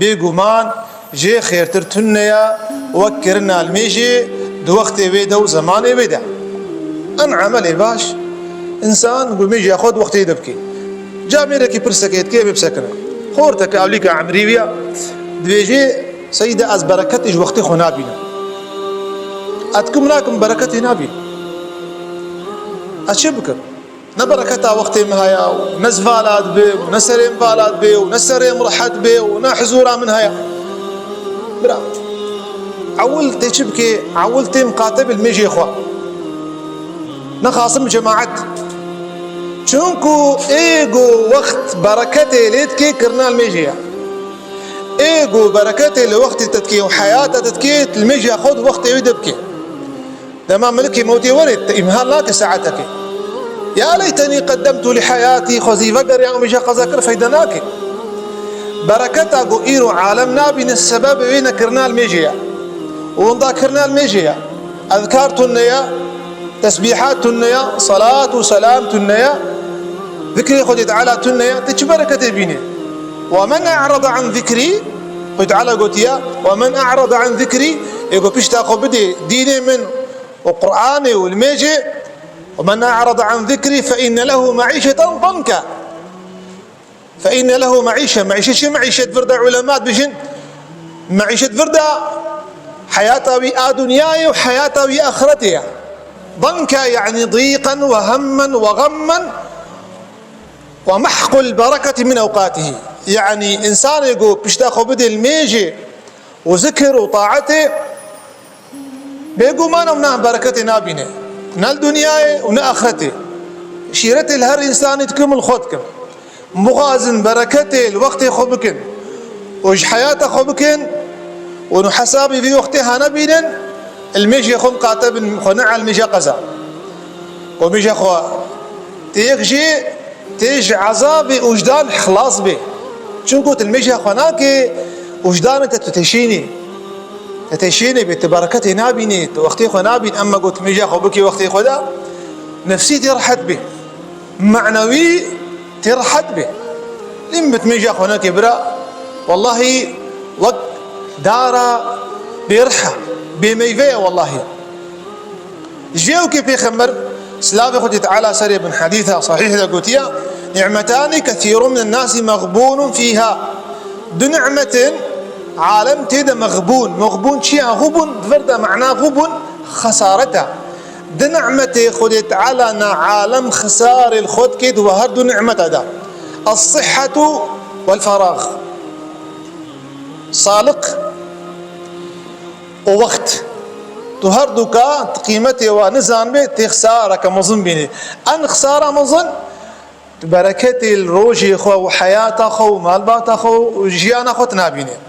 بێگومان جێ خێرتر تونەیە وەک کردنا المێژێ دووەختێ بێدە و زەمانێ بێدە. ئەم عەمەلێ باش ئینسان گومێژیا خۆت وەختێ دەبکێ. جا مێرەکی پرسەکەیت کێ بێ بسەکنە خۆرتەکە ئەولیکە عەمریویە دبێژێ سەیدە ئەس بەرەکەتیش وەختێ خۆ نابینە. ئەتکم ناکەم بەرەکەتی نابین. ئەچێ بکەم؟ نە بەرەکەتا وەختێم هەیە و نە زڤالات بێ و نە سەرێم ڤالات بێ و نە سەرێم ڕەحەت بێ و نە حزوورا من هەیە. برا عەول تێ چ بکێ؟ عەول تێ مقاتە بالمێژێ خوا نەخاسم جەماعەت. چونکو ئێگۆ وەخت بەرەکەتێ لێت کێ کردنا المێژەیە. ئێگۆ بەرەکەتێ لە وەختی تدکێ و حەیاتە تدکێت المێژیا خۆت وەختێوی دەبکێ. دەما ملکی مەوتێ وەرێت ئیمهال ناکە سەعەتەکێ. يا ليتني قدمت لحياتي خزيفة يا أمي قزاكر فيدناك بركتها قو إيرو عالم نابين السبب وين كرنا الميجيا ونضا كرنا الميجيا أذكار تنيا تسبيحات تنيا صلاة وسلام تنيا ذكري خذ تعالى تنيا تجبركة بيني ومن أعرض عن ذكري خذ تعالى قلت يا ومن أعرض عن ذكري يقول بيشتاق بدي ديني من وقرآني والميجي ومن أعرض عن ذكري فإن له معيشة ضنكا. فإن له معيشة شو معيشة فردة علماء بجن معيشة فردة حياته دنياي وحياته آخرتها. ضنكا يعني ضيقا وهما وغما ومحق البركة من أوقاته. يعني إنسان يقول بيشتاق بدي الميجي وذكر وطاعته بيقول ما نمنع بركة نابينه نا الدنيا ونا آخرته. شيرة الهر إنسان تكمل خودكم مغازن بركته الوقت خبكن وج حياته خبكن ونحسابي في وقتها نبينا الميجي خم قاتب خنع الميجي قزا وميجي خوا تيجي تيج عذابي وجدان خلاص به شو قلت الميجي خناك وجدان تتشيني بتبركتي نابيني وقتي خو نابين. اما قلت ميجا خو بكي وقتي خدا نفسي ترحت به معنوي ترحت به لمت ميجا خو نكبرا والله وقت دارا بيرحى بميفيا والله جيو كي بيخمر سلافي خدي تعالى سري بن حديثها صحيح قلت يا نعمتان كثير من الناس مغبون فيها دو نعمة عالم تيدا مغبون شيء غبن فردا معناه غبن خسارته ده نعمته خدت على عالم خسار الخد كيد وهردو نعمته ده الصحة والفراغ صالق ووقت تهردو كا قيمته ونزان به تخسارك مظن بيني أن خسارة مظن بركة الروجي خو وحياة خو مالبات خو وجيانا خو تنابيني